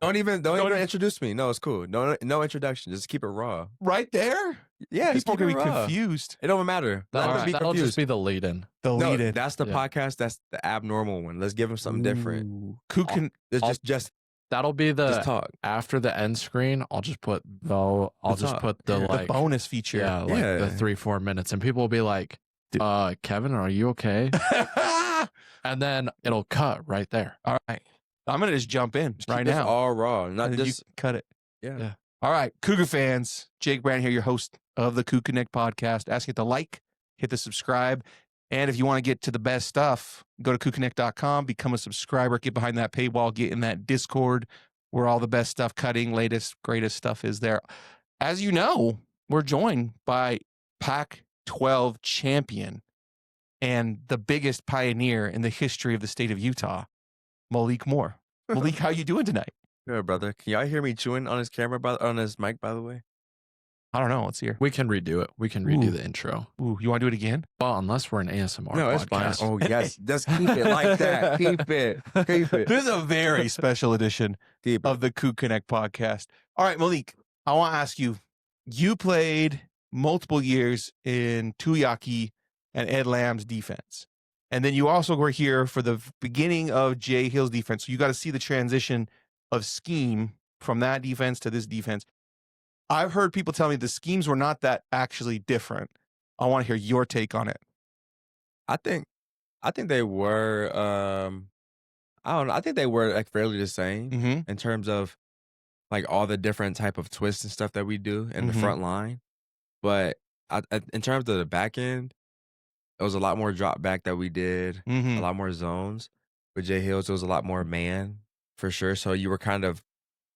Don't even introduce me. No, it's cool. No introduction. Just keep it raw. Right there? Yeah, People can be confused. It don't matter. That'll just be the lead-in. That's the podcast. That's the abnormal one. Let's give them something different. Just that'll be the talk. After the end screen. I'll just put the the bonus feature. Yeah, the 3-4 minutes, and people will be like, Kevin, are you okay? And then it'll cut right there. All right. I'm going to just jump in right now. All raw. Not just cut it. Yeah. All right. Cougar fans, Jake Brand here, your host of the Coug Connect podcast. Ask you to like, hit the subscribe. And if you want to get to the best stuff, go to cougconnect.com, become a subscriber, get behind that paywall, get in that Discord where all the best stuff, cutting, latest, greatest stuff is there. As you know, we're joined by Pac-12 champion and the biggest pioneer in the history of the state of Utah, Malik Moore. Malik, how you doing tonight? Good, brother. Can y'all hear me chewing on his on his mic, by the way? I don't know. Let's hear. We can redo it. We can redo the intro. Ooh, you want to do it again? Well, unless we're an ASMR No, it's podcast. fine. Oh, yes. Just keep it like that. Keep it. This is a very special edition of the Coug Connect podcast. All right, Malik, I want to ask you, you played multiple years in Tuiaki and Ed Lamb's defense. And then you also were here for the beginning of Jay Hill's defense. So you got to see the transition of scheme from that defense to this defense. I've heard people tell me the schemes were not that actually different. I want to hear your take on it. I think they were, I don't know. I think they were like fairly the same in terms of like all the different type of twists and stuff that we do in the front line. But in terms of the back end, it was a lot more drop back that we did, a lot more zones. With Jay Hills, it was a lot more man for sure. So you were kind of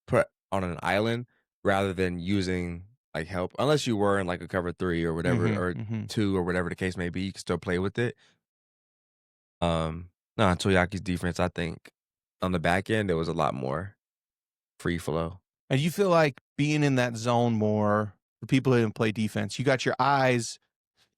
put on an island rather than using like help, unless you were in like a cover 3 or whatever, or 2 or whatever the case may be. You can still play with it. Tuiaki's defense, I think on the back end, it was a lot more free flow. And you feel like being in that zone more, the people who didn't play defense, you got your eyes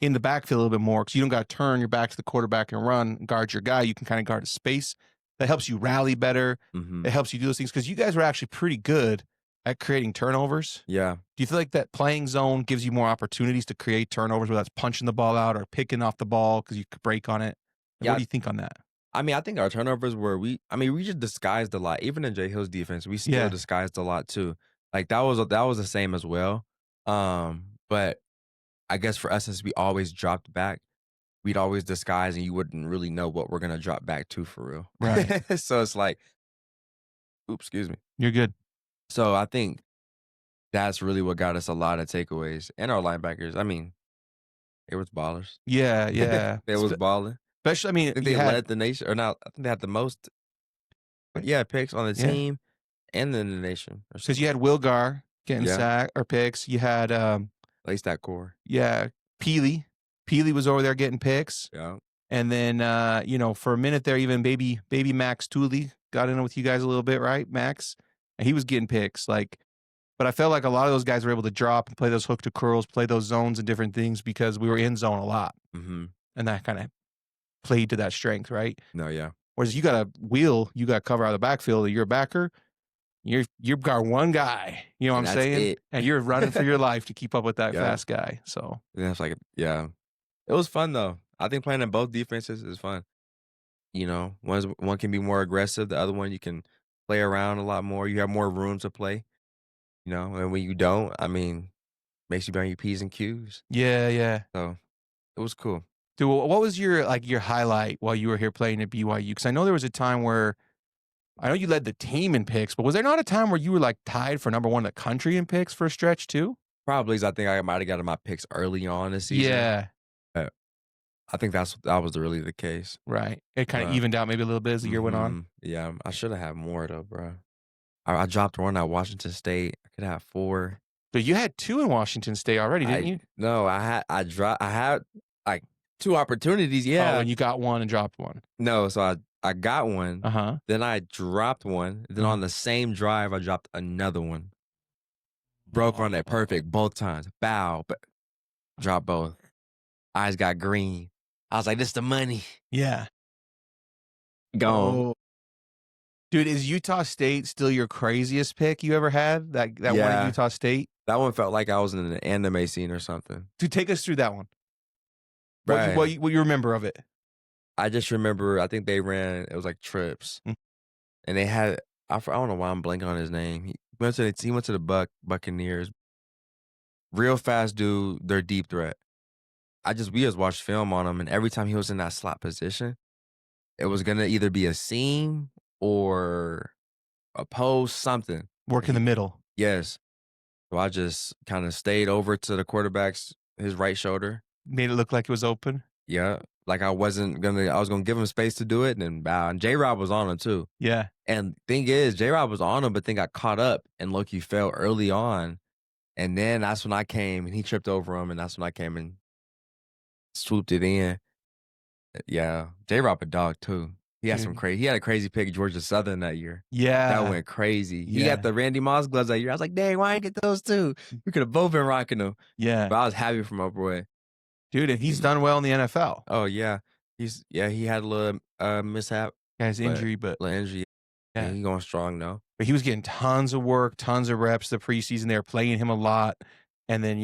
in the backfield a little bit more because you don't got to turn your back to the quarterback and run, guard your guy. You can kind of guard a space. That helps you rally better. It helps you do those things because you guys were actually pretty good at creating turnovers. Yeah. Do you feel like that playing zone gives you more opportunities to create turnovers, whether that's punching the ball out or picking off the ball because you could break on it? Yeah. What do you think on that? I mean, I think our turnovers were, we just disguised a lot. Even in Jay Hill's defense, we still disguised a lot too. Like that was the same as well. But I guess for us, since we always dropped back, we'd always disguise and you wouldn't really know what we're going to drop back to for real. Right. So it's like, oops, excuse me. You're good. So I think that's really what got us a lot of takeaways. And our linebackers, I mean, it was ballers. Yeah, yeah. It was balling. Especially, I mean, I think they led the nation, or not, I think they had the most, picks on the team and in the nation. Because you had Wilgar getting sack or picks. You had Lace that core. Yeah, Peely. Peely was over there getting picks. Yeah. And then, for a minute there, even baby Max Tooley got in with you guys a little bit, right, Max? And he was getting picks. But I felt like a lot of those guys were able to drop and play those hook to curls, play those zones and different things because we were in zone a lot. And that kind of played to that strength, right? No, yeah. Whereas you got to wheel, you got to cover out of the backfield. You're a backer. You've got one guy, you know what I'm saying? And you're running for your life to keep up with that fast guy. So that's like, it was fun though. I think playing in both defenses is fun. One can be more aggressive. The other one, you can play around a lot more. You have more room to play, and when you don't, makes you be on your P's and Q's. Yeah, yeah. So it was cool. Dude, what was your highlight while you were here playing at BYU? Because I know there was a time where, I know you led the team in picks, but was there not a time where you were tied for number 1 in the country in picks for a stretch too? Probably, because I think I might have gotten my picks early on this season. Yeah. I think that was really the case. Right. It kind of evened out maybe a little bit as the year went on. Yeah, I should have had more though, bro. I dropped 1 at Washington State. I could have 4. But you had 2 in Washington State already, didn't you? No, I had like 2 opportunities. Yeah. Oh, and you got 1 and dropped 1. No, so I got 1. Then I dropped 1. Then on the same drive, I dropped another 1. Broke on that perfect both times. Bow, but dropped both. Eyes got green. I was like, this the money. Yeah. Gone. Oh. Dude, is Utah State still your craziest pick you ever had? That one at Utah State? That one felt like I was in an anime scene or something. Dude, take us through that one. Right. What you remember of it? I just remember, I think they ran, it was like trips. And they had, I don't know why I'm blanking on his name. He went to the Buccaneers. Real fast dude, their deep threat. We just watched film on him, and every time he was in that slot position, it was gonna either be a seam or a post, something. Work in the middle. Yes. So I just kind of stayed over to the quarterback's, his right shoulder. Made it look like it was open. Yeah. Like I was gonna give him space to do it, and then bow. And J-Rob was on him too. Yeah. And thing is, J-Rob was on him, but then got caught up and Loki fell early on. And then that's when I came and he tripped over him, and that's when I came and swooped it in. Yeah. J-Rob a dog too. He had he had a crazy pick, Georgia Southern that year. Yeah. That went crazy. He got the Randy Moss gloves that year. I was like, dang, why I didn't get those too? We could have both been rocking them. Yeah. But I was happy for my boy. Dude, and he's done well in the NFL. Oh yeah. He had a little mishap. Yeah, his injury, but little injury. Yeah, he's going strong now. But he was getting tons of work, tons of reps the preseason. They were playing him a lot. And then,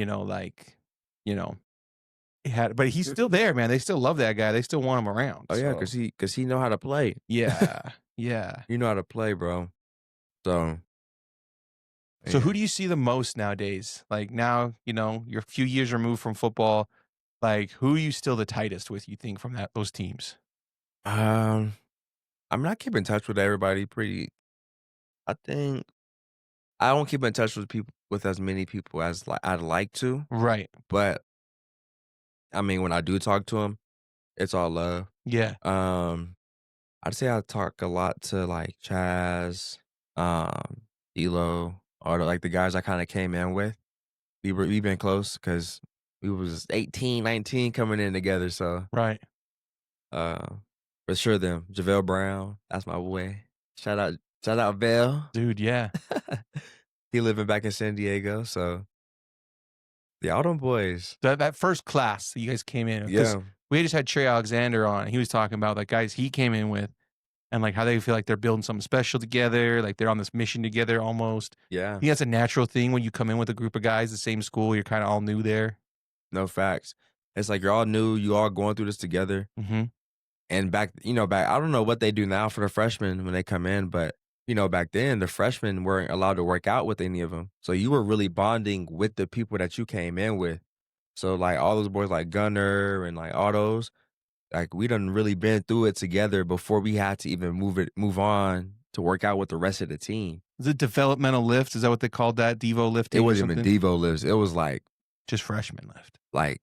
but he's still there, man. They still love that guy. They still want him around. Oh yeah, because he know how to play. Yeah. Yeah. You know how to play, bro. So who do you see the most nowadays? Like now, you're a few years removed from football. Like, who are you still the tightest with, you think, from those teams? I'm not keeping in touch with everybody I think I don't keep in touch with as many people as I'd like to. Right. But I mean, when I do talk to them, it's all love. Yeah. I'd say I talk a lot to like Chaz, Elo, or like the guys I kind of came in with. We've been close because we was 18, 19 coming in together. So right. For sure them. JaVale Brown, that's my boy. Shout out Bell. Dude, yeah. He living back in San Diego, so yeah, all them boys. That first class that you guys came in. Yeah. We just had Trey Alexander on. He was talking about like guys he came in with and like how they feel like they're building something special together, like they're on this mission together almost. Yeah. I think that's a natural thing when you come in with a group of guys, the same school, you're kind of all new there. No, facts. It's like you're all new, you all going through this together. Mm-hmm. And back, I don't know what they do now for the freshmen when they come in, but back then the freshmen weren't allowed to work out with any of them. So you were really bonding with the people that you came in with. So like all those boys like Gunner and like all those, like we done really been through it together before we had to even move on to work out with the rest of the team. Is it developmental lift? Is that what they called that? Devo lifting? It wasn't even Devo lifts. It was like just freshman lift. Like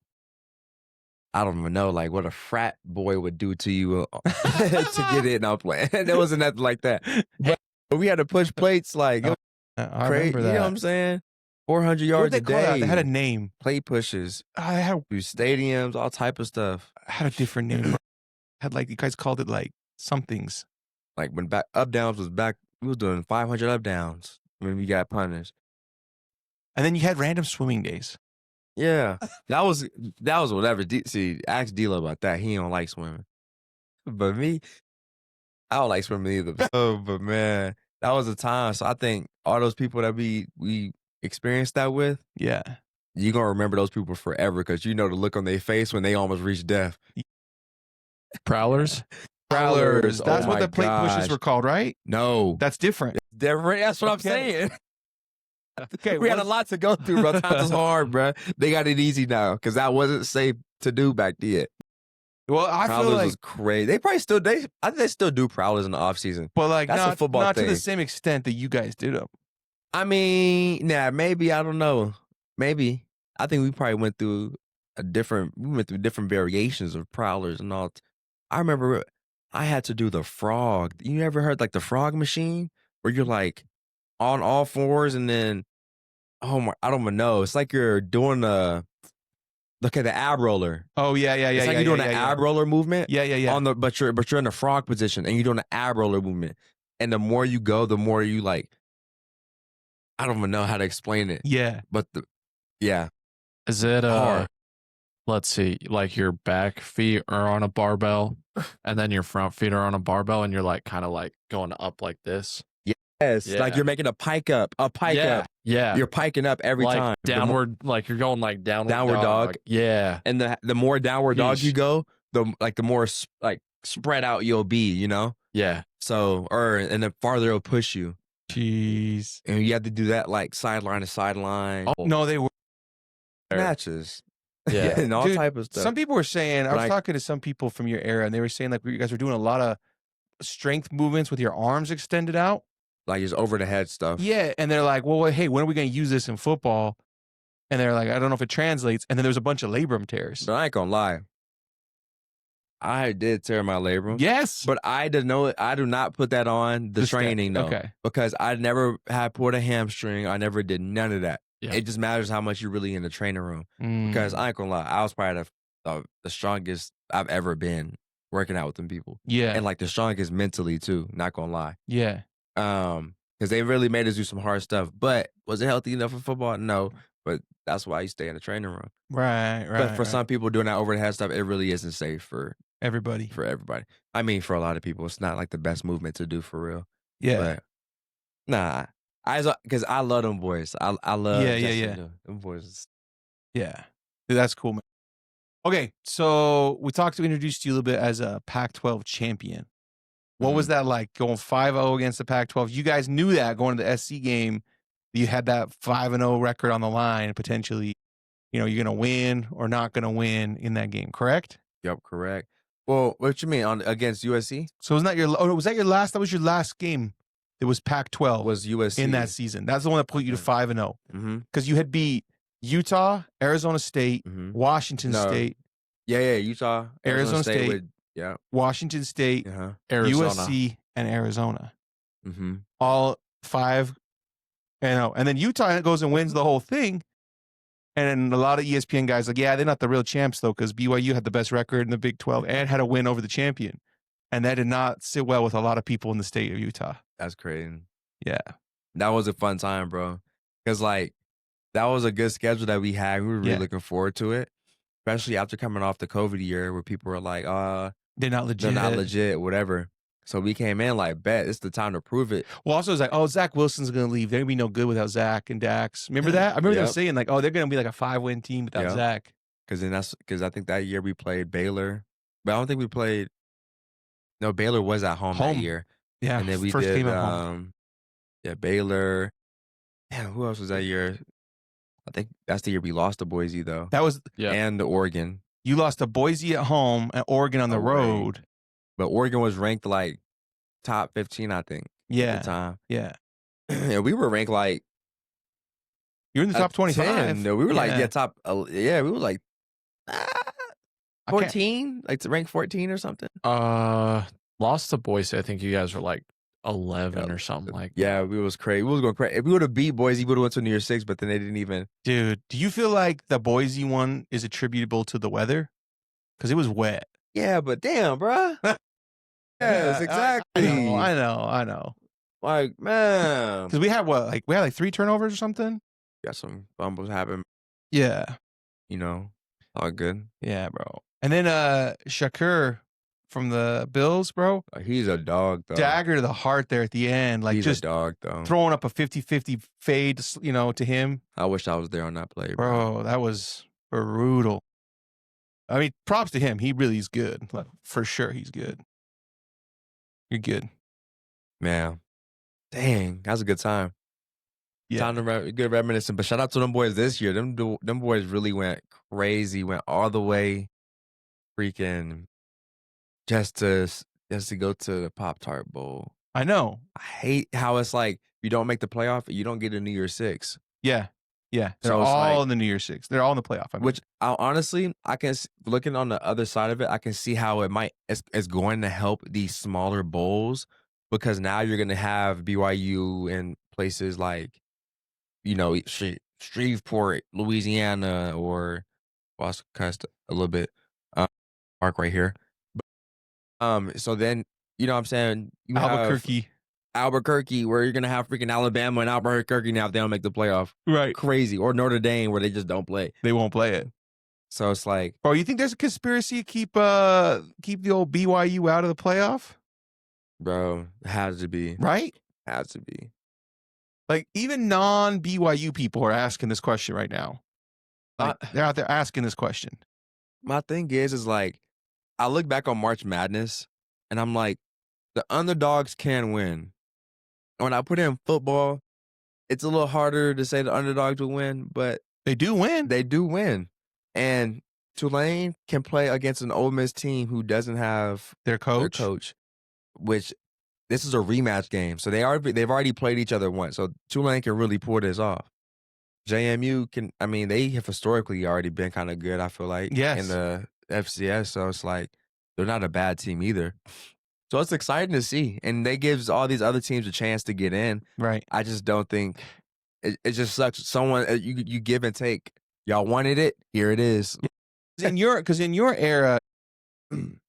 I don't even know, like what a frat boy would do to you to get in. I'm playing. It wasn't nothing like that. But we had to push plates like I remember that. You know what I'm saying? 400 yards a day. They had a name. Plate pushes. I had through stadiums, all type of stuff. I had a different name. Had like you guys called it like somethings. Like when up downs was back, we was doing 500 up downs when we got punished. And then you had random swimming days. Yeah, that was whatever. See, ask D-Lo about that. He don't like swimming, but me, I don't like swimming either. But man, that was a time. So I think all those people that we experienced that with, yeah, you're gonna remember those people forever because you know the look on their face when they almost reached death. Prowlers. That's what the plate pushes were called, right? No, that's different. It's different. That's what I'm saying. Okay, we had a lot to go through, bro. Times was hard, bro. They got it easy now because that wasn't safe to do back then. Well, I Prowlers feel like was crazy. They probably still I think they still do prowlers in the off season. But like that's a football not thing. to the same extent that you guys did them. I mean, maybe I don't know. Maybe I think we probably went through different variations of prowlers and all. I remember I had to do the frog. You ever heard like the frog machine where you're like on all fours and then I don't even know. It's like you're doing the ab roller. Oh yeah. It's like you're doing an ab roller movement. Yeah. But you're in the frog position and you're doing the ab roller movement. And the more you go, the more you like. I don't even know how to explain it. Yeah. But is it hard. let's see, like your back feet are on a barbell and then your front feet are on a barbell and you're like kind of like going up like this. Yes, Yeah. like you're making a pike up. Yeah. You're piking up every Like time. downward, like you're going like downward dog. Yeah. And the more downward dog you Yeesh. go, the more like spread out you'll be, you know? Yeah. So, and the farther it'll push you. Jeez. And you have to do that like sideline to sideline. Oh, No, they were. Matches. Yeah. And all Dude, type of stuff. Some people were saying, I was Like- talking to some people from your era, and they were saying like you guys were doing a lot of strength movements with your arms extended out. Like just over the head stuff. Yeah, and they're like, well, hey, when are we going to use this in football? And they're like, I don't know if it translates. And then there's a bunch of labrum tears. But I ain't gonna lie. I did tear my labrum. Yes. But I do not put that on the training though. Okay. Because I never had pulled a hamstring. I never did none of that. Yeah. It just matters how much you're really in the training room. Because I ain't gonna lie, I was probably the strongest I've ever been working out with them people. Yeah. And like the strongest mentally too, not gonna lie. Yeah. Because they really made us do some hard stuff. But was it healthy enough for football? No. But that's why you stay in the training room. Right. But for some people doing that over the head stuff, it really isn't safe for everybody. I mean, for a lot of people, it's not like the best movement to do for real. Yeah. But nah, because I love them boys. I love Yeah. them boys. Yeah. Dude, that's cool, man. Okay, so we introduced you a little bit as a Pac-12 champion. What was that like, going 5-0 against the Pac-12? You guys knew that going to the SC game, you had that 5-0 record on the line, potentially, you're going to win or not going to win in that game, correct? Yep, correct. Well, what you mean against USC? So was that your last game? It was Pac-12 Was USC in that season. That's the one that put you to 5-0. Mm-hmm. Because you had beat Utah, Arizona State, Washington State. Yeah, Utah, Arizona State. Washington State, Arizona. USC, and Arizona. Mm-hmm. All 5. And then Utah goes and wins the whole thing. And a lot of ESPN guys like, yeah, they're not the real champs, though, because BYU had the best record in the Big 12 and had a win over the champion. And that did not sit well with a lot of people in the state of Utah. That's crazy. Yeah. That was a fun time, bro. Because, like, that was a good schedule that we had. We were really looking forward to it, especially after coming off the COVID year where people were like, they're not legit, whatever. So we came in like, bet it's the time to prove it. Well, also it's like, Zach Wilson's going to leave. They're going to be no good without Zach and Dax. Remember that? I remember them saying like, they're going to be like a 5-win team without Zach. Because I think that year we played Baylor, but I don't think we played. No, Baylor was at home that year. Yeah, and then we first did. game at home. Yeah, Baylor. Damn, who else was that year? I think that's the year we lost to Boise though. That was and the Oregon. You lost to Boise at home and Oregon on the road. But Oregon was ranked like top 15, I think. At the time. Yeah. And we were ranked like. You're in the top 25. No, we were like top. We were like 14, like to rank 14 or something. Lost to Boise. I think you guys were like 11 or something like that. Yeah, we was crazy. We was going crazy. If we would have beat Boise, we would have went to New Year's 6, but then they didn't even. Dude, do you feel like the Boise one is attributable to the weather? Because it was wet. Yeah, but damn, bro. Yes, exactly. I know. Like, man. Because we had we had 3 turnovers or something? Got some fumbles happen. Yeah. All good. Yeah, bro. And then Shakur from the Bills, bro. He's a dog, though. Dagger to the heart there at the end. Like, he's just a dog, though. Throwing up a 50-50 fade, to him. I wish I was there on that play, bro. That was brutal. I mean, props to him. He really is good. Like, for sure, he's good. You're good. Man. Dang, that was a good time. Yeah. Time to good reminiscing. But shout out to them boys this year. Them boys really went crazy. Went all the way freaking just to go to the Pop-Tart Bowl. I know. I hate how it's like you don't make the playoff, you don't get a New Year's 6. Yeah. Yeah. They're all in the New Year's 6. They're all in the playoff. Which honestly, I can looking on the other side of it, I can see how it's going to help these smaller bowls because now you're going to have BYU in places like, Shreveport, Louisiana, or West Coast a little bit, park right here. So then, you know what I'm saying? You Albuquerque, where you're going to have freaking Alabama and Albuquerque now if they don't make the playoff. Right. Crazy. Or Notre Dame, where they just don't play. They won't play it. So it's like, bro, you think there's a conspiracy to keep the old BYU out of the playoff? bro, it has to be. Right? Has to be. Like, even non-BYU people are asking this question right now. Like, they're out there asking this question. My thing is like, I look back on March Madness, and I'm like, the underdogs can win. When I put in football, it's a little harder to say the underdogs will win, but they do win. They do win. And Tulane can play against an Ole Miss team who doesn't have their coach, which this is a rematch game. So they've already played each other once. So Tulane can really pull this off. JMU can, I mean, they have historically already been kind of good, I feel like, in the FCS. So it's like, they're not a bad team either. So it's exciting to see. And they gives all these other teams a chance to get in. Right. I just don't think, it just sucks. Someone, you give and take. Y'all wanted it, here it is. Because in your era,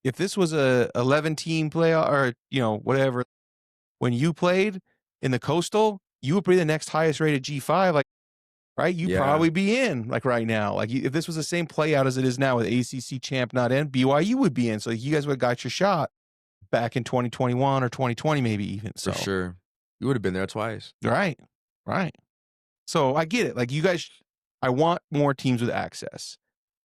if this was a 11-team playoff or, you know, whatever, when you played in the Coastal, you would be the next highest rated G5, like, right? You'd probably be in, like, right now. Like, if this was the same play out as it is now with ACC champ not in, BYU would be in. So you guys would have got your shot back in 2021 or 2020 maybe even. So. For sure. You would have been there twice. Right. So I get it. Like, you guys, I want more teams with access.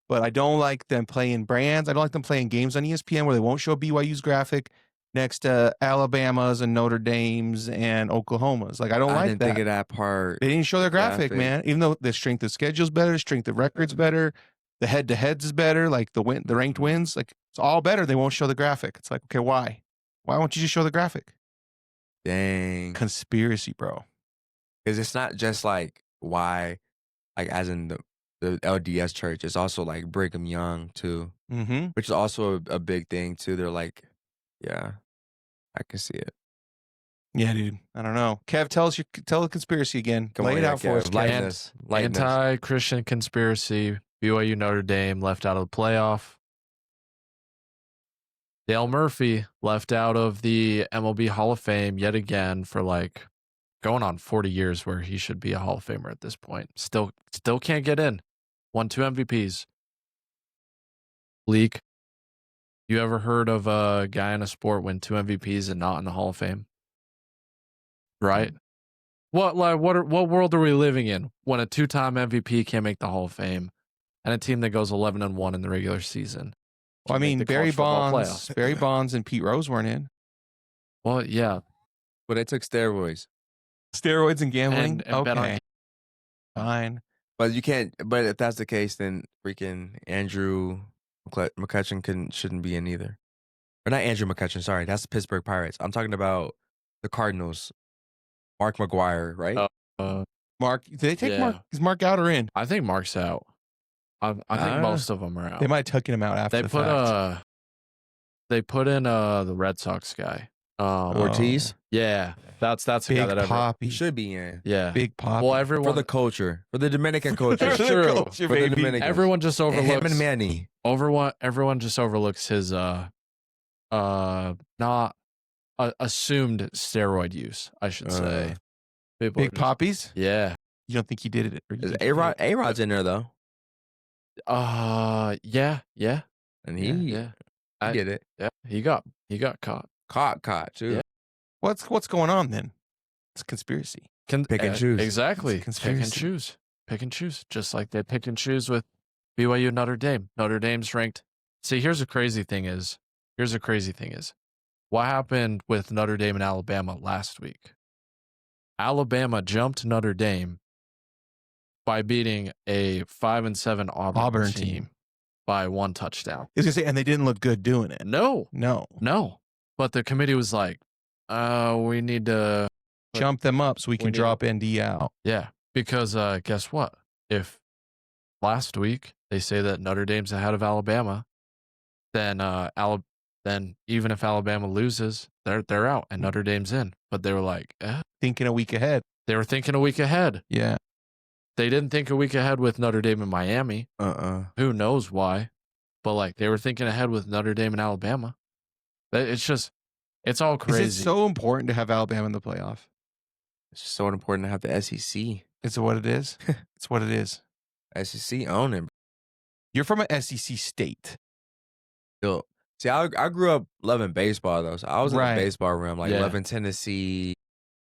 But I don't like them playing brands. I don't like them playing games on ESPN where they won't show BYU's graphic next to Alabama's and Notre Dame's and Oklahoma's. Like, I don't like that. I didn't think of that part. They didn't show their graphic, man. Even though the strength of schedule's better, strength of record's better, the head-to-heads is better, like the ranked wins, like, it's all better. They won't show the graphic. It's like, okay, why? Why won't you just show the graphic? Dang. Conspiracy, bro. Because it's not just like why, like as in the LDS church, it's also like Brigham Young too, which is also a big thing too. They're like, yeah, I can see it. Yeah, dude. I don't know. Kev, tell the conspiracy again. Lay it out for us, Kev. Anti-Christian conspiracy. BYU Notre Dame left out of the playoff. Dale Murphy left out of the MLB Hall of Fame yet again for like going on 40 years where he should be a Hall of Famer at this point. Still can't get in. Won 2 MVPs. Leak. You ever heard of a guy in a sport win 2 MVPs and not in the Hall of Fame? Right? What world are we living in when a 2-time MVP can't make the Hall of Fame and a team that goes 11-1 in the regular season? Well, I mean, Barry Bonds and Pete Rose weren't in. Well, yeah. But they took steroids. Steroids and gambling? And okay. Fine. But you can't, but if that's the case, then freaking Andrew McCutcheon shouldn't be in either. Or not Andrew McCutcheon, sorry. That's the Pittsburgh Pirates. I'm talking about the Cardinals. Mark McGwire, right? Mark, did they take Mark? Is Mark out or in? I think Mark's out. I think most of them are out. They might have taken him out after the fact. They put in the Red Sox guy. Ortiz? Yeah. That's the Big guy that Poppy. He should be in. Yeah. Big Poppy. Well, everyone for the culture. For the Dominican culture. It's true. Culture, for the Dominicans. Everyone just overlooks him and Manny. Everyone just overlooks his not assumed steroid use, I should say. Big Poppies? Yeah. You don't think he did it? Is A-Rod's in there though? Yeah. And he did it. Yeah. He got caught. Caught too. Yeah. What's going on then? It's conspiracy. Pick and choose. Exactly. Conspiracy. Pick and choose. Just like they picked and choose with BYU Notre Dame. Notre Dame's ranked. See, here's the crazy thing is. What happened with Notre Dame and Alabama last week? Alabama jumped Notre Dame by beating a 5-7 Auburn team by 1 touchdown. I was gonna say, and they didn't look good doing it. No. No. But the committee was like, we need to jump them up so we can drop ND out. Yeah, because guess what? If last week they say that Notre Dame's ahead of Alabama, then even if Alabama loses, they're out and Notre Dame's in. But they were like, thinking a week ahead. They were thinking a week ahead. Yeah. They didn't think a week ahead with Notre Dame and Miami. Who knows why? But like they were thinking ahead with Notre Dame and Alabama. It's all crazy. Is it so important to have Alabama in the playoff? It's just so important to have the SEC. It's what it is. It's what it is. SEC own it. You're from an SEC state. Yo, see, I grew up loving baseball though, so I was in the Right. baseball realm, like Yeah. loving Tennessee,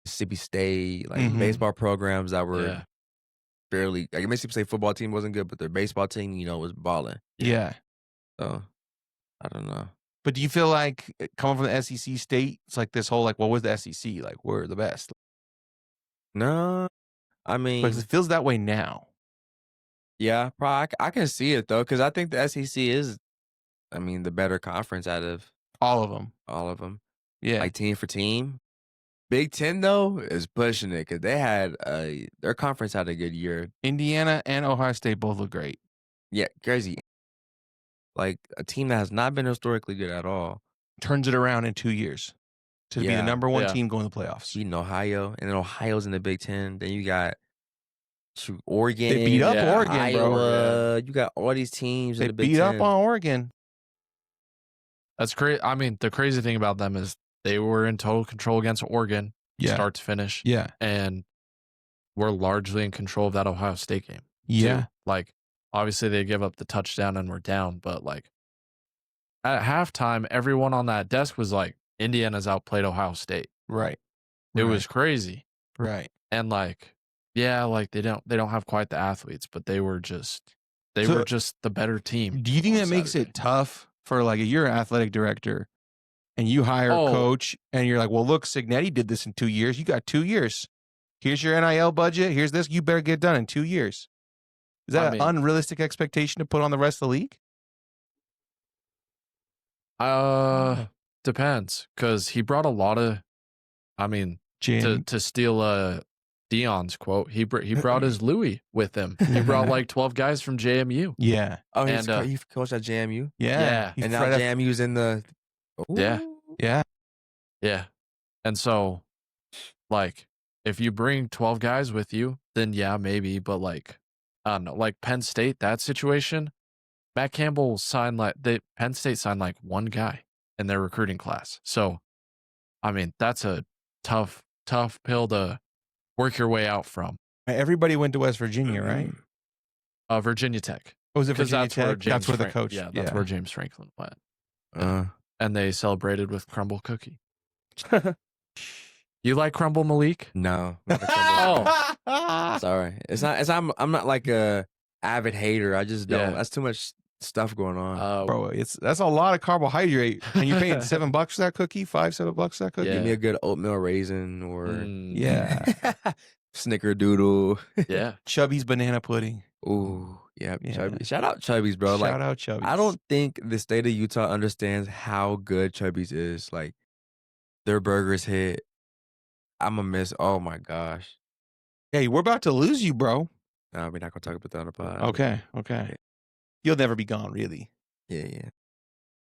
Mississippi State, like baseball programs that were fairly. Like Mississippi State football team wasn't good, but their baseball team, was balling. Yeah. So I don't know. But do you feel like coming from the SEC state, it's like this whole like, what was the SEC? Like, we're the best. No, I mean, Because it feels that way now. yeah, probably I can see it though, because I think the SEC is, I mean, the better conference out of All of them. all of them. Yeah. Like team for team. Big Ten though is pushing it because they had their conference had a good year. Indiana and Ohio State both look great. Yeah, crazy. Like a team that has not been historically good at all. Turns it around in 2 years to be the number one team going to the playoffs. Beating Ohio, and then Ohio's in the Big Ten. Then you got Oregon. They beat up Oregon, bro. You got all these teams in the Big They beat Ten. up on Oregon. That's crazy. I mean, the crazy thing about them is they were in total control against Oregon, start to finish. Yeah. And we're largely in control of that Ohio State game. Yeah. Too. Like, obviously they give up the touchdown and we're down, but like at halftime, everyone on that desk was like, Indiana's outplayed Ohio State. Right. It was crazy. Right. And like, yeah, like they don't have quite the athletes, but they were just the better team. Do you think that makes it tough for like you're an athletic director and you hire a coach and you're like, well, look, Signetti did this in 2 years. You got 2 years. Here's your NIL budget. Here's this. You better get it done in 2 years. Is that an unrealistic expectation to put on the rest of the league? Depends, because he brought a lot of, I mean, to steal Dion's quote, he brought his Louis with him. He brought like 12 guys from JMU. Yeah. Oh, he coached at JMU? Yeah. And now JMU's in the... Ooh. Yeah. Yeah. Yeah. And so, like, if you bring 12 guys with you, then yeah, maybe. But like, I don't know, like Penn State, that situation, Matt Campbell signed Penn State signed like one guy in their recruiting class. So, I mean, that's a tough pill to work your way out from. Everybody went to West Virginia, right? Virginia Tech. Was it Virginia Tech? That's where the coach. Yeah, that's where James Franklin went. And they celebrated with crumble cookie. You like crumble, Malik? No. Not a crumble. Sorry. I'm not like a avid hater. I just don't. That's too much stuff going on. Bro, that's a lot of carbohydrate. And you're paying $7 for that cookie? $7 for that cookie? Give me a good oatmeal raisin or snickerdoodle. Yeah. Chubby's banana pudding. Ooh, yeah. Chubby. Shout out Chubby's, bro. Shout out Chubby's. I don't think the state of Utah understands how good Chubby's is. Like, their burgers hit. I'm a miss. Oh my gosh. Hey, we're about to lose you, bro. No, we're not gonna talk about that on the pod. Okay. You'll never be gone, really. Yeah.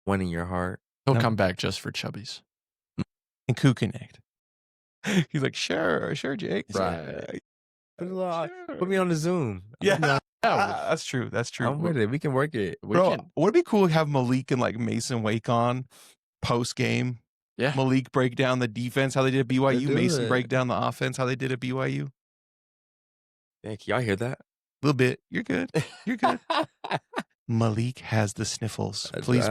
One in your heart. He'll come back just for Chubby's. And Coug Connect. He's like, sure, Jake. Right. Put me on the Zoom. Yeah. That's true. I'm with it. We can work it. Would it be cool to have Malik and like Mason Wake on post game? Yeah. Malik break down the defense, how they did at BYU. Mason break down the offense, how they did at BYU. Thank you. Y'all hear that? A little bit. You're good. Malik has the sniffles. Please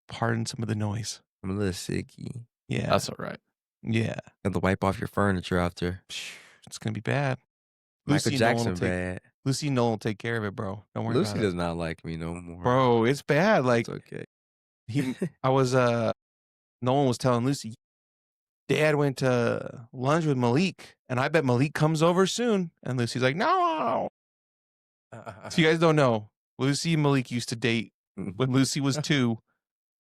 pardon some of the noise. I'm a little sicky. Yeah. That's all right. Yeah. Have to wipe off your furniture after. It's going to be bad. Michael Jackson bad. Lucy and Nolan will take care of it, bro. Don't worry Lucy about it. does not like me no more. Bro, it's bad. Like, it's okay. Nolan was telling Lucy, Dad went to lunch with Malik, and I bet Malik comes over soon. And Lucy's like, no. So you guys don't know, Lucy and Malik used to date when Lucy was 2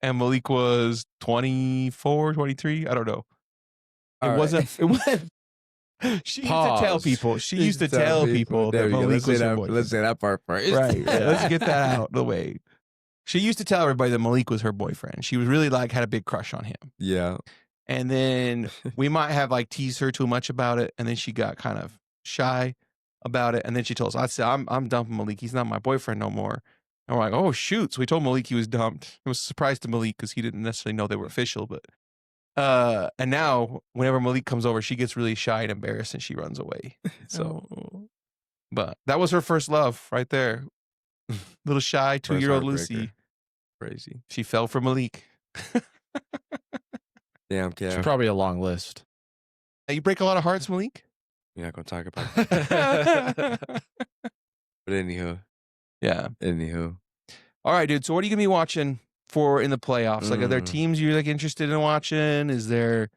and Malik was 24, 23. I don't know. It wasn't. She used to tell people. She used to tell people that Malik was her boyfriend. Let's say that part first. Right. Yeah, let's get that out of the way. She used to tell everybody that Malik was her boyfriend. She was really like had a big crush on him. Yeah. And then we might have like teased her too much about it, and then she got kind of shy about it. And then she told us, "I said I'm dumping Malik. He's not my boyfriend no more." And we're like, "Oh shoot!" So we told Malik he was dumped. It was a surprise to Malik because he didn't necessarily know they were official. But and now whenever Malik comes over, she gets really shy and embarrassed, and she runs away. So, but that was her first love right there. Little shy 2-year-old heartbreaker. Lucy. Crazy. She fell for Malik. Damn, It's Kev. probably a long list. You break a lot of hearts, Malik? We're not going to talk about that. But anywho. Yeah. Anywho. All right, dude. So what are you going to be watching for in the playoffs? Like, are there teams you're like interested in watching? Is there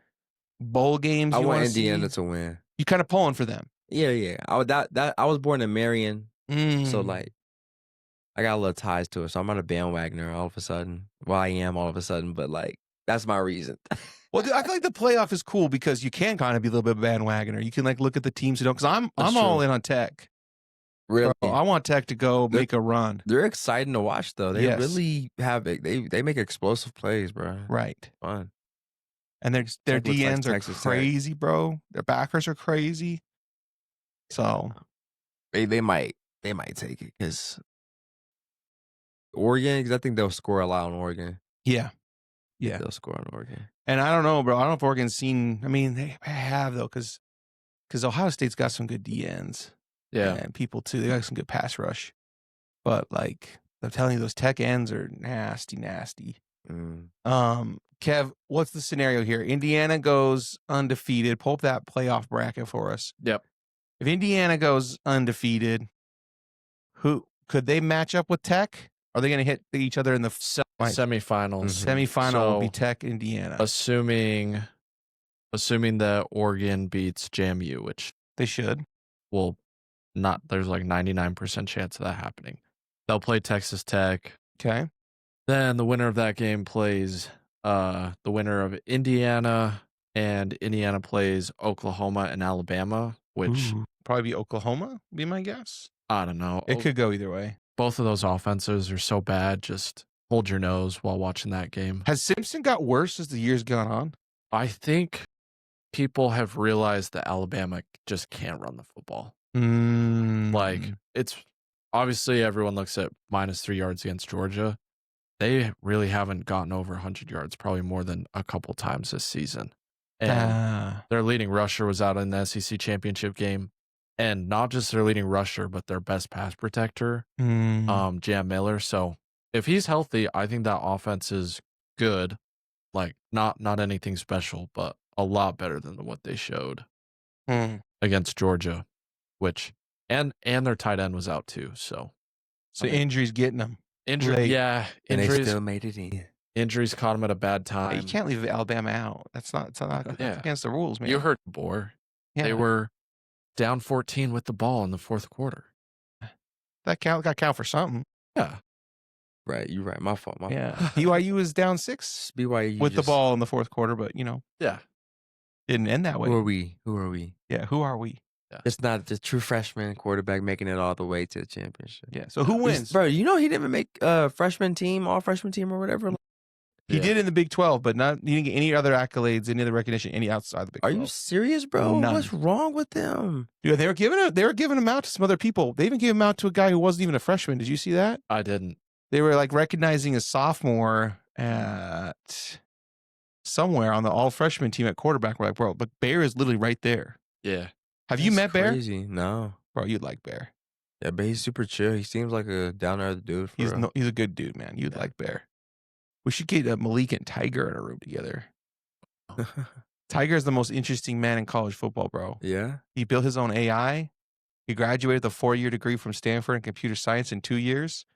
bowl games I you want want Indiana see? to win. You kind of pulling for them. Yeah. I was born in Marion. So, like, I got a little ties to it. So I'm not a bandwagoner all of a sudden. Well, I am all of a sudden, but, like, that's my reason. Well, dude, I feel like the playoff is cool because you can kind of be a little bit of a bandwagoner. You can, like, look at the teams who don't. Because I'm all in on Tech. Really? Bro, I want Tech to go make a run. They're exciting to watch, though. They really have it. They make explosive plays, bro. Right. Fun. And their DNs are crazy, bro. Their backers are crazy. So they might take it because Oregon. Because I think they'll score a lot on Oregon. Yeah, they'll score on Oregon. And I don't know, bro. I don't know if Oregon's seen. I mean, they have though, because Ohio State's got some good DNs. Yeah, and people too. They got some good pass rush. But like I'm telling you, those Tech ends are nasty. Kev, what's the scenario here? Indiana goes undefeated. Pull up that playoff bracket for us. Yep. If Indiana goes undefeated, who could they match up with Tech? Are they going to hit each other in the semifinals? Semifinal will be Tech Indiana. Assuming that Oregon beats JMU, which they should. Will not. There's like 99% chance of that happening. They'll play Texas Tech. Okay. Then the winner of that game plays the winner of Indiana, and Indiana plays Oklahoma and Alabama, which probably be Oklahoma, be my guess. I don't know. It could go either way. Both of those offenses are so bad. Just hold your nose while watching that game. Has Simpson got worse as the years gone on? I think people have realized that Alabama just can't run the football. Like, it's obviously everyone looks at -3 yards against Georgia. They really haven't gotten over 100 yards, probably more than a couple times this season. And their leading rusher was out in the SEC championship game. And not just their leading rusher, but their best pass protector, Jam Miller. So if he's healthy, I think that offense is good. Like, not anything special, but a lot better than what they showed against Georgia, which and their tight end was out too. So injuries getting them. Injuries and they still made it in. Injuries caught him at a bad time. You can't leave Alabama out. That's not against the rules, man. You heard Bohr. Yeah. They were down 14 with the ball in the fourth quarter. That got count for something. Yeah. Right, you're right. My fault. BYU was down 6 BYU with the ball in the fourth quarter, but yeah, didn't end that way. Who are we? Yeah, who are we? Yeah. It's not the true freshman quarterback making it all the way to the championship. Yeah. So who wins, bro? You know he didn't even make freshman team, all freshman team, or whatever. He did in the Big 12, but he didn't get any other accolades, any other recognition, any outside the Big 12. Are you serious, bro? None. What's wrong with them? Dude, they were giving him out to some other people. They even gave him out to a guy who wasn't even a freshman. Did you see that? I didn't. They were like recognizing a sophomore at somewhere on the all freshman team at quarterback. We're like, bro, but Bear is literally right there. Yeah. Have you met Bear? Crazy. No. Bro, you'd like Bear. Yeah, but he's super chill. He seems like a down to earth dude. He's a good dude, man. You'd like Bear. We should get Malik and Tiger in a room together. Tiger is the most interesting man in college football, bro. Yeah. He built his own AI. He graduated with a 4-year degree from Stanford in computer science in 2 years.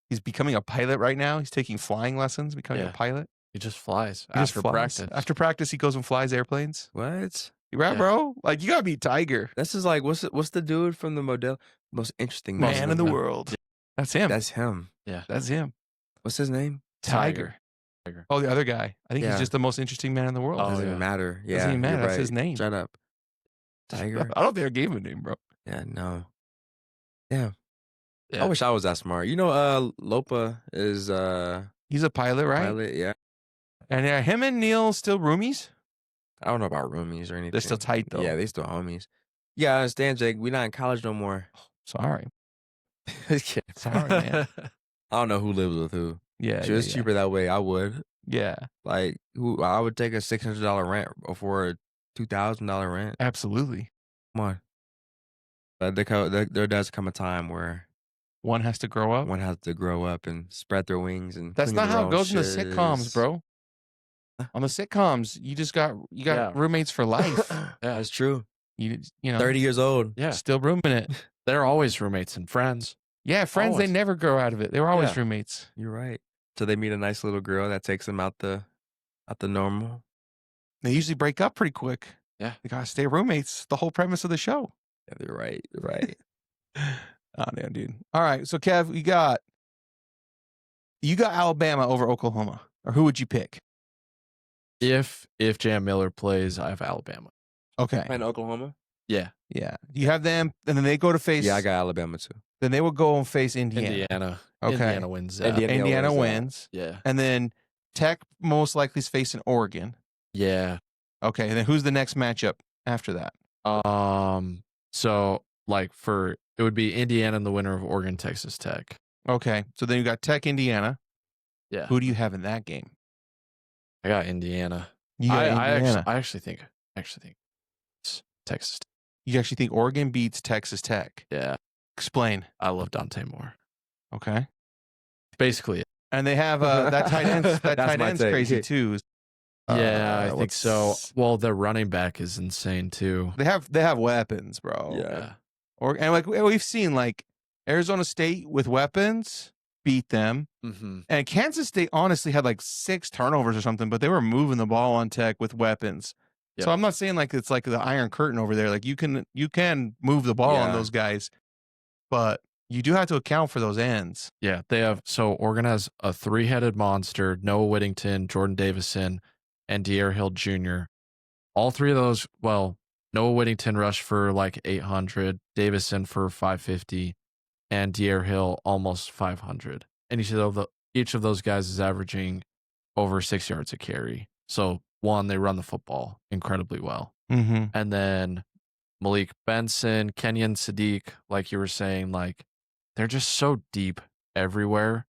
He's becoming a pilot right now. He's taking flying lessons, becoming a pilot. He just flies practice. After practice, he goes and flies airplanes. What? Right, bro? Like, you gotta meet Tiger. This is like, what's the dude from the most interesting man in the world? That's him. That's him. Yeah. That's him. What's his name? Tiger. Oh, the other guy. I think he's just the most interesting man in the world. Doesn't even matter. Yeah. Doesn't even matter. That's his name. Shut up. Tiger. I don't think I gave him a name, bro. Yeah, no. Yeah. I wish I was that smart. You know, Lopa is he's a pilot, right? Pilot, yeah. And him and Neil still roomies? I don't know about roomies or anything. They're still tight though. Yeah, they still homies. Yeah, I understand, Jake. We're not in college no more. Sorry. Sorry, man. I don't know who lives with who. Yeah. If it's cheaper that way, I would. Yeah. Like, I would take a $600 rent before a $2,000 rent. Absolutely. Come on. But there does come a time where One has to grow up. One has to grow up and spread their wings and. That's not how it goes in the shiz. sitcoms, bro. On the sitcoms, you got roommates for life. Yeah, That's true. You know, 30 years old. yeah. still rooming it. They're always roommates and friends. Yeah, friends. Always. They never grow out of it. They were always Yeah. roommates. You're right. So they meet a nice little girl that takes them out the normal. They usually break up pretty quick. Yeah. They gotta stay roommates. The whole premise of the show. Yeah, you're right. You're right. Oh damn, dude. All right, so Kev, you got Alabama over Oklahoma, or who would you pick? If Jam Miller plays, I have Alabama. Okay. And Oklahoma? Yeah. Yeah. You have them, and then they go to face. Yeah, I got Alabama too. Then they will go and face Indiana. Okay. Indiana wins that. Indiana wins. Yeah. And then Tech most likely is facing Oregon. Yeah. Okay. And then who's the next matchup after that? So like it would be Indiana and the winner of Oregon, Texas Tech. Okay. So then you got Tech, Indiana. Yeah. Who do you have in that game? I got Indiana. You got Indiana. I actually think it's Texas. You actually think Oregon beats Texas Tech? Yeah. Explain. I love Dante Moore. Okay. Basically. And they have that tight end. That tight end's crazy too. Yeah, I think so. Well, their running back is insane too. They have weapons, bro. Yeah. And like we've seen, like Arizona State with weapons beat them, and Kansas State honestly had like 6 turnovers or something, but they were moving the ball on Tech with weapons. Yep. So I'm not saying like it's like the Iron Curtain over there. Like you can move the ball on those guys, but you do have to account for those ends. Yeah, they have. So Oregon has a 3-headed monster: Noah Whittington, Jordan Davison, and De'Aaron Hill Jr. All 3 of those. Well, Noah Whittington rushed for like 800, Davison for 550, and De'Aaron Hill almost 500. And each of those guys is averaging over 6 yards a carry. So one, they run the football incredibly well, and then Malik Benson, Kenyon Sadiq, like you were saying, like they're just so deep everywhere.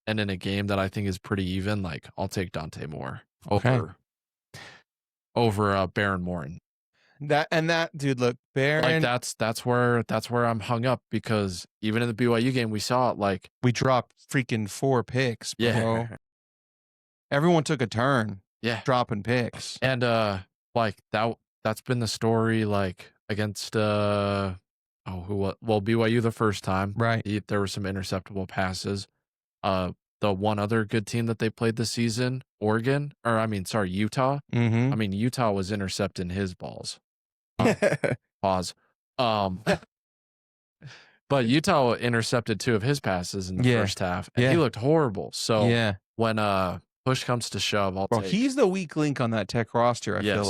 And in a game that I think is pretty even, like I'll take Dante Moore over Baron Morin. That dude, look, Baron. Like that's where I'm hung up, because even in the BYU game we saw it, like we dropped freaking 4 picks, bro. Yeah. Everyone took a turn. Yeah. Dropping picks. And like that's been the story, like against BYU the first time. Right. There were some interceptable passes. The one other good team that they played this season, Utah. Mm-hmm. I mean, Utah was intercepting his balls. Pause. But Utah intercepted 2 of his passes in the first half, and he looked horrible. So when push comes to shove, he's the weak link on that Tech roster. I feel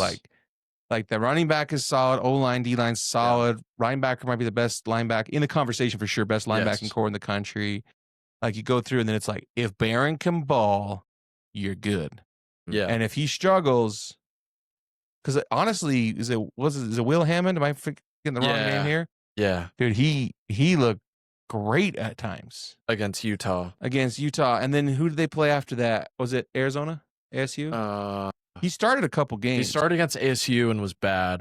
like the running back is solid, O-line, D-line's solid. Linebacker might be the best linebacker in the conversation for sure, best linebacking core in the country. Like you go through, and then it's like, if Barron can ball, you're good. Yeah. And if he struggles, because honestly, is it Will Hammond? Am I getting the wrong name here? Yeah. Dude, he looked great at times against Utah. And then who did they play after that? Was it Arizona? ASU? He started a couple games. He started against ASU and was bad.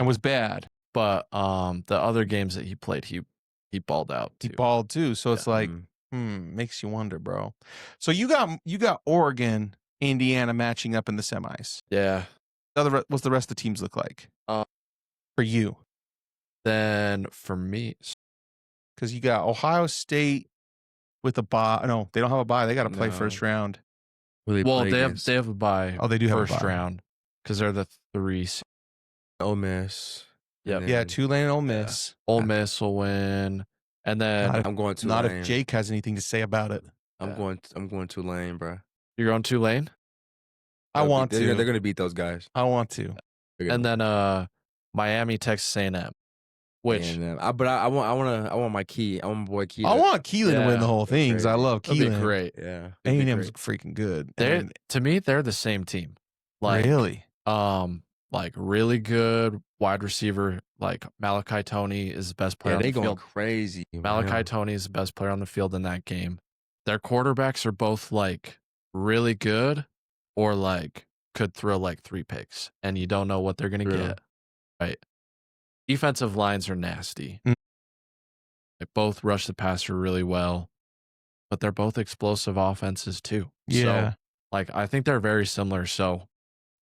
But the other games that he played, he balled out too. He balled too. So it's like, makes you wonder, bro. So you got Oregon, Indiana matching up in the semis. Yeah. What's the rest of the teams look like? For you. Then for me, because you got Ohio State with a bye. No, they don't have a bye. They got to play first round. They have a bye. Oh, they do have first a bye. round because they're the 3. Ole Miss. Yep. Yeah, Tulane and Ole Miss. Ole Miss will win, and then I'm going Tulane. Not if Jake has anything to say about it. I'm going Tulane, bro. You're going Tulane? I want to. They're going to beat those guys. I want to. And then Miami, Texas A&M. Which, but I want my key. I want my boy Keelan. I want Keelan to win the whole thing because I love Keelan. That'd be great. Yeah, A&M's freaking good. To me, they're the same team. Like, really? Like really good wide receiver. Like Malachi Toney is the best player on the field. They going crazy. Malachi Toney is the best player on the field in that game. Their quarterbacks are both like really good, or like could throw like 3 picks, and you don't know what they're gonna get. Right. Defensive lines are nasty. They both rush the passer really well. but they're both explosive offenses too. Yeah. So, like, I think they're very similar. So,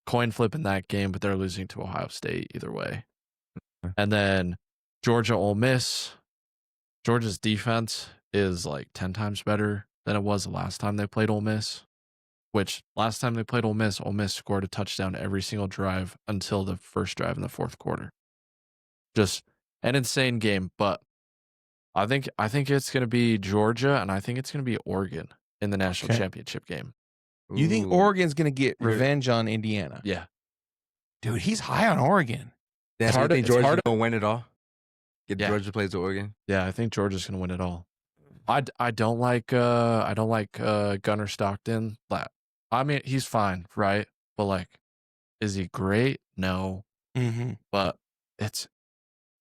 coin flip in that game, but they're losing to Ohio State either way. And then Georgia, Ole Miss. Georgia's defense is like 10 times better than it was the last time they played Ole Miss, which last time they played Ole Miss scored a touchdown every single drive until the first drive in the fourth quarter. Just an insane game, but I think it's going to be Georgia, and I think it's going to be Oregon in the national championship game. You think Oregon's going to get revenge on Indiana? Yeah. Dude, he's high on Oregon. That's hard. I think Georgia's going to win it all. Georgia plays to Oregon. Yeah, I think Georgia's going to win it all. I don't like Gunnar Stockton. I mean, he's fine, right? But like, is he great? No. But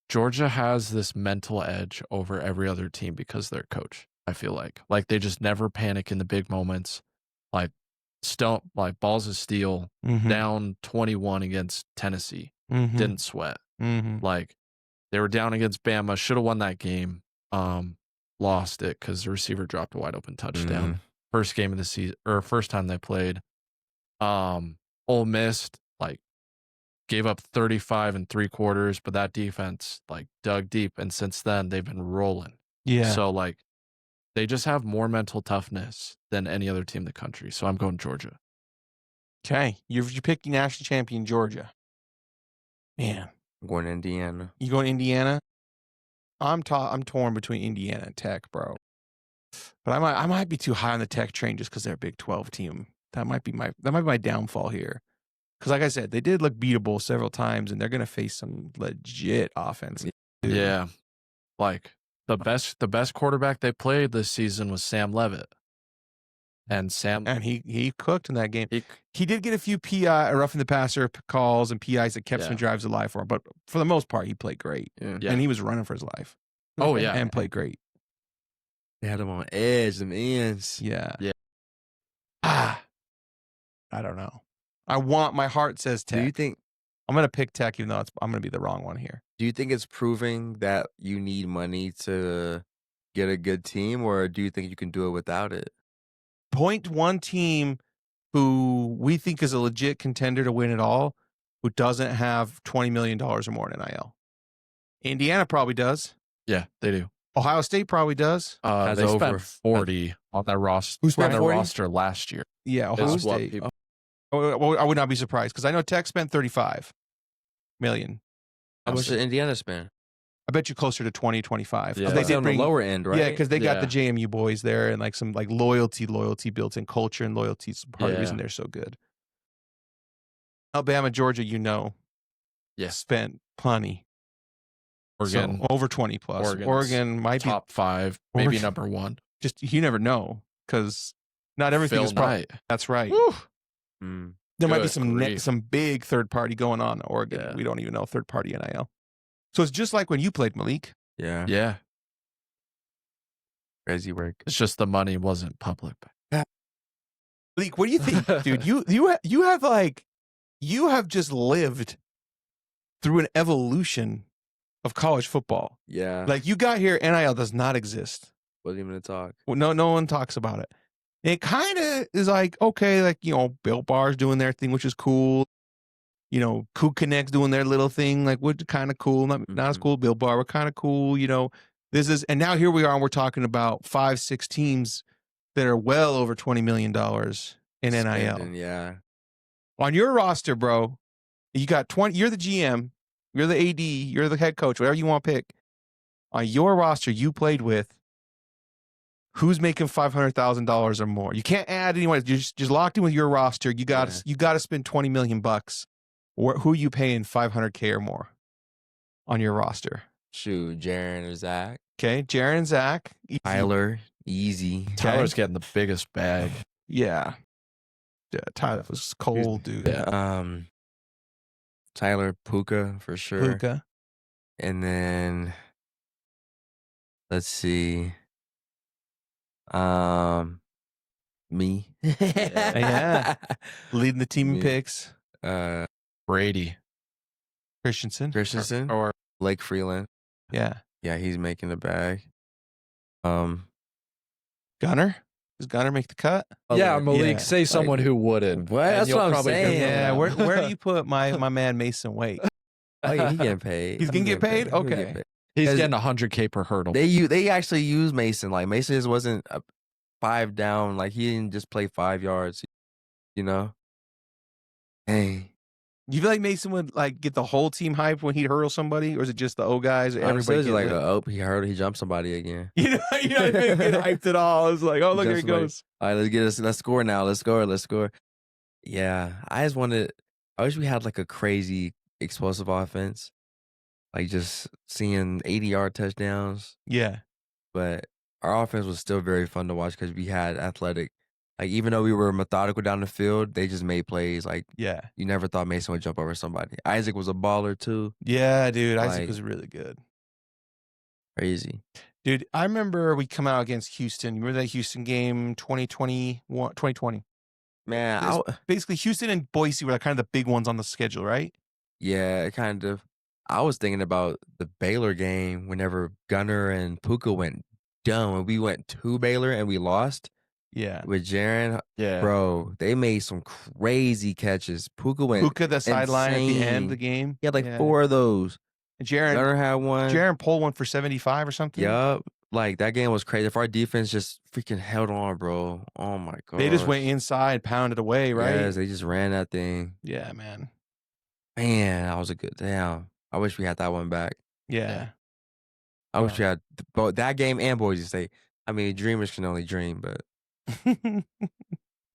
Georgia has this mental edge over every other team because they're coach. I feel like they just never panic in the big moments. Like balls of steel, down 21 against Tennessee, didn't sweat. Like they were down against Bama, should have won that game. Lost it because the receiver dropped a wide open touchdown. First game of the season, or first time they played. Ole Miss gave up 35 and 3/4, but that defense dug deep, and since then they've been rolling. Yeah. So they just have more mental toughness than any other team in the country. So I'm going Georgia. Okay, you're picking national champion Georgia. Man, I'm going Indiana. You going Indiana? I'm torn between Indiana and Tech, bro. But I might be too high on the Tech train just because they're a Big 12 team. That might be my downfall here. Because like I said, they did look beatable several times, and they're gonna face some legit offense. Yeah, the best quarterback they played this season was Sam Leavitt, and he cooked in that game. He did get a few PI roughing the passer calls and PIs that kept some drives alive for him, but for the most part, he played great. Yeah. And he was running for his life. Oh yeah, and played great. They had him on edge, them ends. Yeah. I don't know. My heart says Tech. Do you think I'm going to pick Tech, even though I'm going to be the wrong one here? Do you think it's proving that you need money to get a good team, or do you think you can do it without it? Point one team who we think is a legit contender to win it all, who doesn't have $20 million or more in NIL. Indiana probably does. Yeah, they do. Ohio State probably does. They spent 40 on their roster. Who spent 40? Roster last year? Yeah, Ohio State. Well, I would not be surprised because I know Tech spent $35 million. How much did Indiana spend? I bet you closer to 20, 25. Yeah. They did on the lower end, right? Yeah, because they got the JMU boys there and some loyalty built in culture, and loyalty is part of the reason they're so good. Alabama, Georgia, spent plenty. Oregon, so over 20 plus. Oregon might top be 5, maybe number 1. Just you never know because not everything is probably. That's right. There might be some big third party going on in Oregon. Yeah. We don't even know third party NIL. So it's just like when you played, Malik. Yeah. Crazy work. It's just the money wasn't public. Malik, what do you think, dude? You have just lived through an evolution of college football. Yeah. You got here, NIL does not exist. Wasn't even a talk. Well, no one talks about it. It kind of is okay, Built Bar's doing their thing, which is cool. Coug Connect's doing their little thing, which is kind of cool. Not as cool. Built Bar, we're kind of cool. And now here we are, and we're talking about 5-6 teams that are well over $20 million in NIL. Yeah. On your roster, bro, you got 20. You're the GM, you're the AD, you're the head coach, whatever you want to pick. On your roster, you played with. Who's making $500,000 or more? You can't add anyone. You're just locked in with your roster. You got to spend $20 million. Who are you paying $500K or more on your roster? Shoot, Jaren or Zach. Okay, Jaren and Zach. Easy. Tyler, easy. Tyler's getting the biggest bag. Yeah, Tyler was cold, dude. Yeah. Tyler, Puka for sure. Puka, and then let's see. Me. Yeah. Leading the team in picks. Brady. Christensen. Or Blake Freeland. Yeah. Yeah, he's making the bag. Gunner? Does Gunner make the cut? Yeah, Malik, Yeah. say someone who wouldn't. What? and That's you'll what I'm probably hear saying. from Yeah, them. where do you put my man Mason Wait? Oh yeah, he getting paid. He's gonna get paid? He'll Okay. get paid. He's 'Cause getting $100K per hurdle. They actually use Mason. Like Mason just wasn't a 5 down. Like he didn't just play 5 yards. You know. Hey, You feel like Mason would like get the whole team hyped when he'd hurdle somebody, or is it just the O guys? Or honestly, everybody it's get like lit? he heard he jumped somebody again. You know, you don't even get hyped at all. It's like, oh look, here it goes. All right, let's score now. Let's score. Yeah, I wish we had like a crazy explosive offense, like just seeing 80-yard touchdowns. Yeah. But our offense was still very fun to watch because we had athletic. Like even though we were methodical down the field, they just made plays. Like Yeah. you never thought Mason would jump over somebody. Isaac was a baller too. Yeah, dude. Isaac Like- was really good. Crazy. Dude, I remember we come out against Houston. You remember that Houston game 2020? Man, Basically, Houston and Boise were like kind of the big ones on the schedule, right? yeah, kind of. I was thinking about the Baylor game whenever Gunner and Puka went dumb and we went to Baylor and we lost Yeah. with Jaron. Yeah. Bro, they made some crazy catches. Puka went Puka, the sideline at the end of the insane. game. He had like 4 of those. And Jaron Gunner had one. pulled one for 75 or something. Yup. Like that game was crazy. If our defense just freaking held on, bro. Oh my god. They just went inside, pounded away, right? Yes, they just ran that thing. Yeah, man. Man, that was a good damn. I wish we had that one back. Yeah. I wish we had both that game and Boise State. I mean, dreamers can only dream, but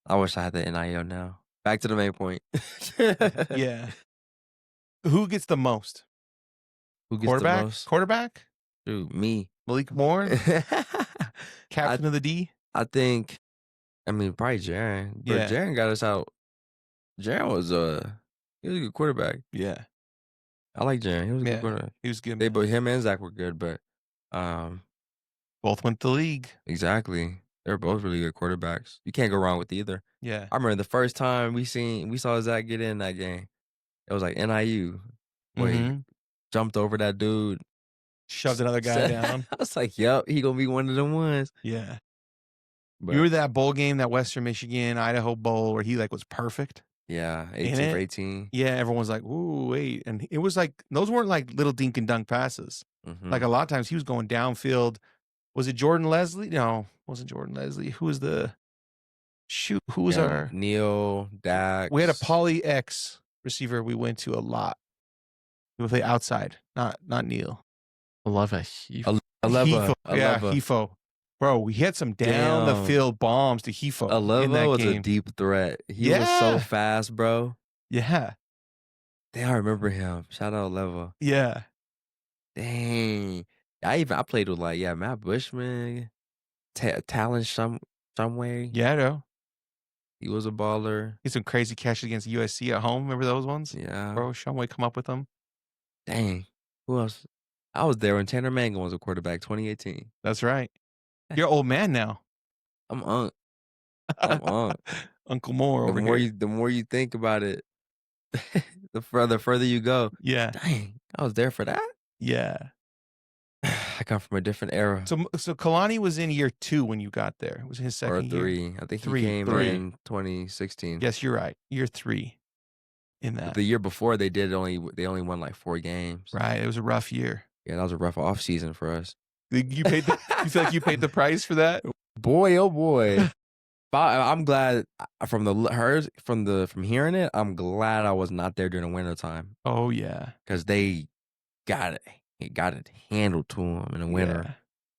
I wish I had the NIL now. Back to the main point. Yeah. Who gets the most? Who gets Quarterback? the most? Quarterback? Dude, me. Malik Moore? Captain of the D? I think, probably Jaron. But Yeah. Jaron got us out. Jaron was he was a good quarterback. Yeah. I like Jaron. He was a Yeah. good quarterback. He was good. They man. both him and Zach were good, but Both went to the league. exactly. They're both really good quarterbacks. You can't go wrong with either. Yeah. I remember the first time we saw Zach get in that game. It was like NIU. Boy, he Mhm. jumped over that dude. Shoved another guy down. I was like, yep, he gonna be one of them ones. Yeah. But You were that bowl game, that Western Michigan, Idaho bowl, where he like was perfect. yeah, In 18 it? for 18. Yeah, everyone's like, ooh, wait. And it was like, those weren't like little dink and dunk passes. Mhm. Like a lot of times he was going downfield. Was it Jordan Leslie? No, it wasn't Jordan Leslie. Who was who was Yeah, our, Neil, Dax. we had a Poly X receiver we went to a lot. We would play outside, not Neil. I love a heap. Aleva. Yeah, Hefo. Bro, we hit some down the Damn. field bombs to Hefo in that Aleva was game. a deep threat. He was so Yeah. fast, bro. Yeah, Damn, I remember him. Shout out Aleva. yeah. Dang. I played with Matt Bushman, Talon somewhere. Yeah, though. He was a baller. He had some crazy catches against USC at home. Remember those ones? Yeah. Bro, Shumway come up with them. Dang. Who else? I was there when Tanner Mangan was a quarterback, 2018. That's right. You're an old man now. I'm on. I'm on. Uncle Moore over here. The more you think about it, the further you go. Yeah, Dang, I was there for that. yeah. I come from a different era. So Kalani was in year 2 when you got there. It was his Or second year. 3. I think Three, he came three. in 2016. Yes, you're right. Year 3 in But that. the year before they only won like 4 games. Right. It was a rough year. Yeah, that was a rough off season for us. You paid you feel like you paid the price for that? Boy, oh boy. I'm glad from hearing it. I'm glad I was not there during the winter time Oh yeah. because they got it handled to them in the winter,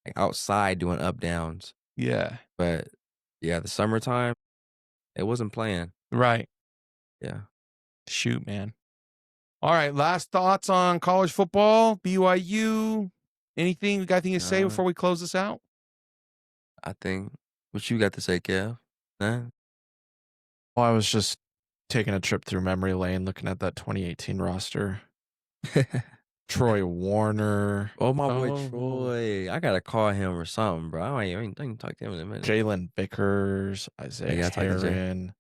like outside doing up downs. Yeah. But yeah, the summertime, it wasn't playing. Right. Yeah. Shoot, man. All right. Last thoughts on college football, BYU. Anything you got anything to say before we close this out? I think what you got to say, Kev? Nah? Well, I was just taking a trip through memory lane, looking at that 2018 roster. Troy Warner. Oh my boy Troy. I gotta call him or something, bro. I ain't talked to him in a minute. Jalen Vickers. Isaiah Yeah, I talked to Jay. Heron.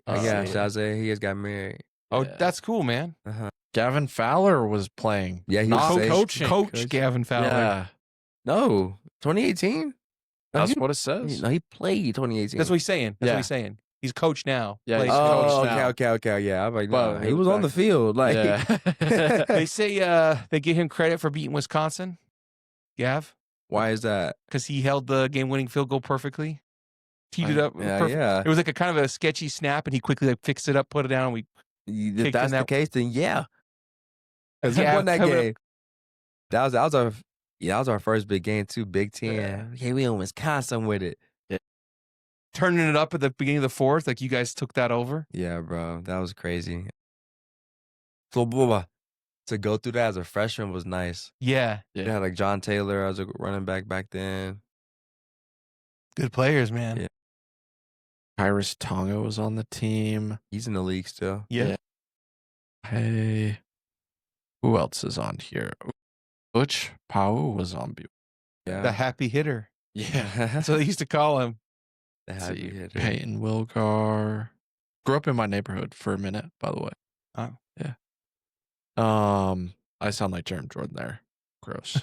Yeah, Shazay, he just got married. Oh, Yeah. that's cool, man. Gavin Fowler was playing. Yeah, he Not was safe. coaching. Coach Gavin Fowler. Yeah. No, 2018. That's what it says. No, he played 2018. That's what he's saying. That's Yeah. what he's saying. He's coach now. Yeah, Plays he's coach. coach okay, now. okay. Yeah, I'm like, But nah, he was on the field. Like, yeah. They say they give him credit for beating Wisconsin. Gav, why is that? because he held the game-winning field goal perfectly. Teed it up. Yeah. It was like a kind of a sketchy snap, and he quickly like fixed it up, put it down. And If that's the case, then yeah. Because he Yeah, won that coming up- game. That was our first big game too. Big 10. Yeah, we in Wisconsin with it. turning it up at the beginning of the fourth, like you guys took that over. Yeah, bro, that was crazy. So to go through that as a freshman was nice. Yeah, Yeah, like John Taylor as a running back then. good players, man. Yeah. Iris Tonga was on the team. He's in the league still. Yeah. Hey, who else is on here? Butch Pau was on BYU. Yeah, The happy hitter. Yeah. That's what they used to call him. the Let's happy see, hitter. Peyton Wilgar. Grew up in my neighborhood for a minute, by the way. Oh. Yeah. I sound like Jerem Jordan there. Gross.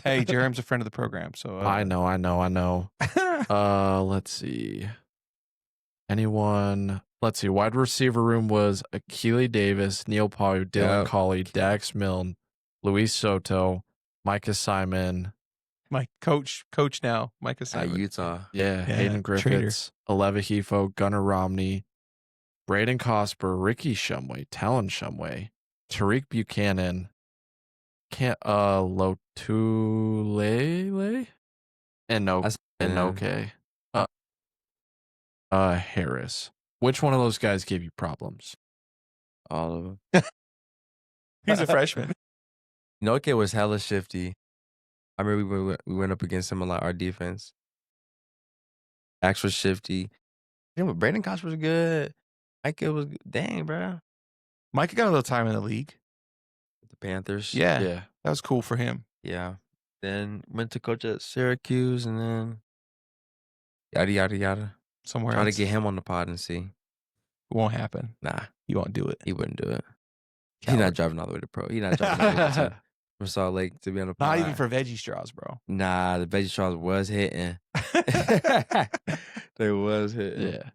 Hey, Jerem's a friend of the program, so I know. Let's see. Anyone? Let's see. Wide receiver room was Akili Davis, Neil Pau, Dylan Yep. Colley, Dax Milne, Luis Soto, Micah Simon. My coach now, Micah At Simon. Utah. Yeah, Hayden Griffiths, Aleva Hefo, Gunnar Romney, Braden Cosper, Ricky Shumway, Talon Shumway, Tariq Buchanan, Lotulele, and okay. Harris. Which one of those guys gave you problems? All of them. He's a freshman. Noke was hella shifty. I remember we went up against him a lot, our defense. Axe was shifty. Yeah, but Braden Koch was good. Micah was good. Dang, bro. Micah got a little time in the league. The Panthers. Yeah, Yeah. that was cool for him. Yeah. Then went to coach at Syracuse and then yada. Somewhere Trying to else. get him on the pod and see. It won't happen. Nah, You won't do it. he wouldn't do it. He's Coward. not driving all the way to pro. He's not driving all the way from Salt Lake to be on the pod. Not even for veggie straws, bro. Nah, the veggie straws was hitting. They was hitting. Yeah.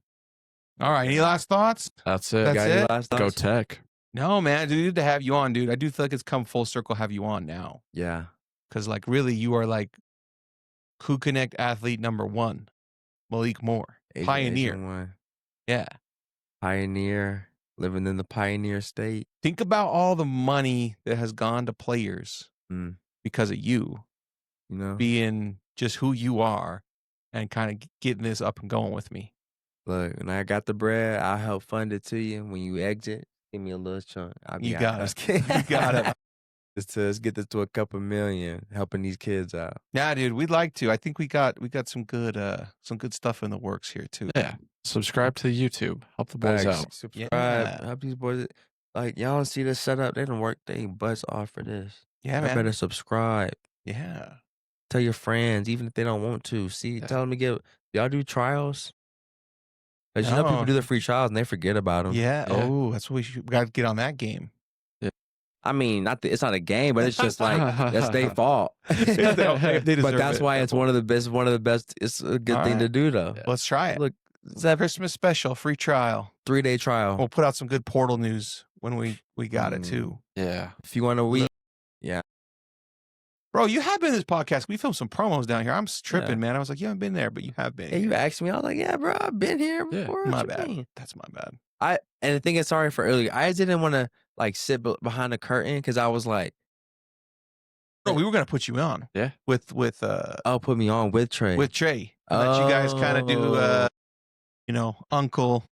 All right. Any last thoughts? That's it. That's Got any it? last Go thoughts? Tech. No, man. Dude, to have you on, dude. I do feel like it's come full circle have you on now. Yeah. Because, like, really, you are like Coug Connect athlete number one, Malik Moore. Pioneer. Asian one. Yeah. Pioneer. Living in the pioneer state. Think about all the money that has gone to players because of you You know? being just who you are and kind of getting this up and going with me. Look, when I got the bread, I'll help fund it to you. When you exit, give me a little chunk. I'll be You all got right. it. You got it. Let's get this to a couple million, helping these kids out. Yeah, dude, we'd like to. I think we got some good stuff in the works here too. Yeah. Subscribe to the YouTube. Help the boys Facts. out. Subscribe. Yeah. Help these boys. Like, y'all see this setup. They don't work. They butts off for this. Yeah, Y'all man. better subscribe. Yeah. Tell your friends, even if they don't want to. See, tell them to get. Y'all do trials. Because you know people do the free trials and they forget about them. Yeah. Yeah. Oh, that's what we got to get on that game. I mean, it's not a game, but it's just like that's their fault. They But deserve that's it. why it's one of the best. It's a good All thing to right. do, though. Let's try it. Look, Christmas special, free trial. 3-day trial. We'll put out some good portal news when we got it too. Yeah. If you want a week, Bro, you have been in this podcast. We filmed some promos down here. I'm tripping, Yeah. man. I was like, you haven't been there, but you have been. and you asked me, I was like, yeah, bro, I've been here Yeah. before. My What you bad. mean? That's my bad. And the thing is, sorry for earlier. I didn't want to like sit behind the curtain because I was like, Bro, we were gonna put you on. Yeah. With oh, put me on with Trey. Trey. And let you guys kind of do uncle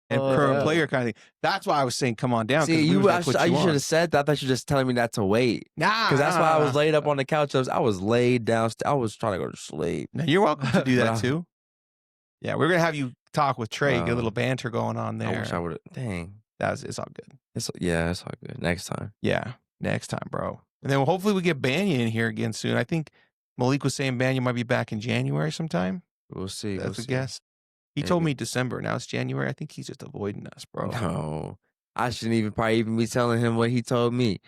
and current player kind of thing. That's why I was saying come on down. See, you you should have said that. I thought you were just telling me not to wait. Nah. Because that's why I was laid up on the couch. I was laid down. I was trying to go to sleep. Now, you're welcome to do that But too. Yeah, we're gonna have you talk with Trey, get a Oh. little banter going on there. I wish I would have. Dang. It's all good. It's all good. Next time. Yeah, next time, bro. And then hopefully we get Banya in here again soon. I think Malik was saying Banya might be back in January sometime. We'll see. That's we'll a see. guess. He told me December. Now it's January. I think he's just avoiding us, bro. No, I shouldn't probably be telling him what he told me.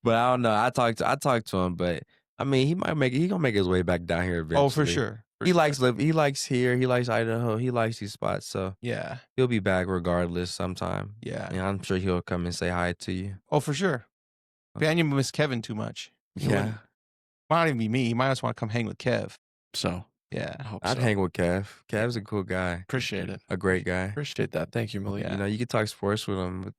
But I don't know. I talked to him, but I mean, he might make it. He gonna make his way back down here eventually. Oh, for sure. He likes He likes here. He likes Idaho. He likes these spots. So Yeah. he'll be back regardless sometime. Yeah. And I'm sure he'll come and say hi to you. Oh, for sure. Man, you miss Kevin too much. Yeah. Might not even be me. He might just want to come hang with Kev. So yeah, I'd hang with Kev. Kev's a cool guy. Appreciate it. A great guy. Appreciate that. Thank you, Malik. You know, you can talk sports with him.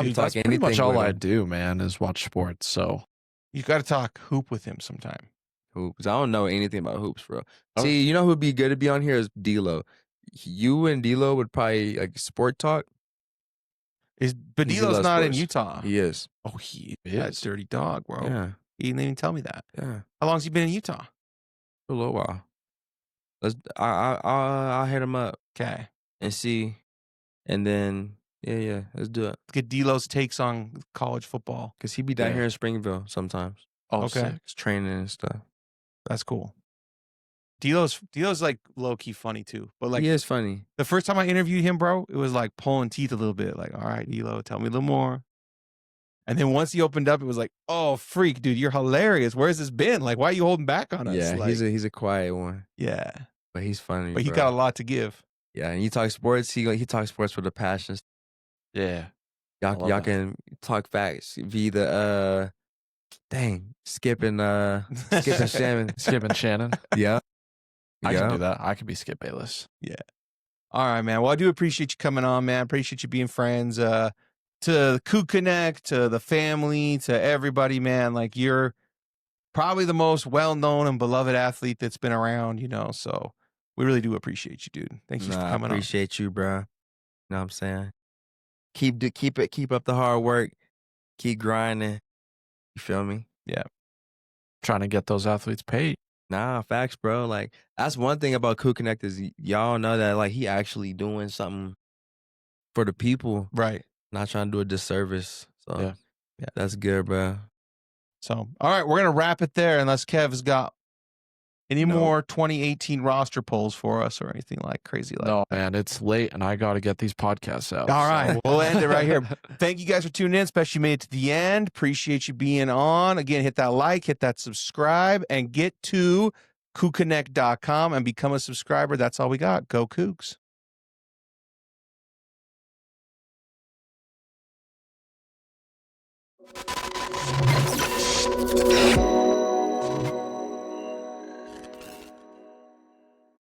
Dude, that's pretty much all I do, man, is watch sports. So you got to talk hoop with him sometime. Hoops. I don't know anything about hoops, bro. See, you know who'd be good to be on here is D-Lo. You and D-Lo would probably like sport talk. But D-Lo's not in Utah. He is. Oh, he is. That dirty dog, bro. Yeah. He didn't even tell me that. Yeah. How long's he been in Utah? For a little while. I'll hit him up. Okay. And see. And then, yeah, let's do it. Get D-Lo's takes on college football. Because he be down here in Springville sometimes. Oh, okay. He's training and stuff. That's cool. D-Lo's like low-key funny too. But like, he is funny. The first time I interviewed him, bro, it was like pulling teeth a little bit. Like, all right, D-Lo, tell me a little more. And then once he opened up, it was like, oh, freak, dude, you're hilarious. Where's this been? Like, why are you holding back on us? Yeah, like, he's a quiet one. Yeah. But he's funny. But he got a lot to give. Yeah, and you talk sports, he talks sports with a passion. Yeah. Y'all can talk facts via the Skip and Shannon. Skip and Shannon. Yeah. I can do that. I can be Skip Bayless. Yeah. All right, man. Well, I do appreciate you coming on, man. Appreciate you being friends. To the Coug Connect, to the family, to everybody, man. Like, you're probably the most well-known and beloved athlete that's been around, you know. So we really do appreciate you, dude. Thanks for coming on. I appreciate you, bro. You know what I'm saying? Keep up the hard work. Keep grinding. You feel me? Yeah. Trying to get those athletes paid. Nah, facts, bro. Like, that's one thing about Coug Connect is y'all know that like he actually doing something for the people. Right. Not trying to do a disservice. So yeah. That's good, bro. So, all right, we're gonna wrap it there unless Kev has got any more 2018 roster polls for us or anything like crazy like No, man, it's late and I got to get these podcasts out. All right, we'll end it right here. Thank you guys for tuning in, especially made it to the end. Appreciate you being on. Again, hit that like, hit that subscribe, and get to CougConnect.com and become a subscriber. That's all we got. Go Cougs.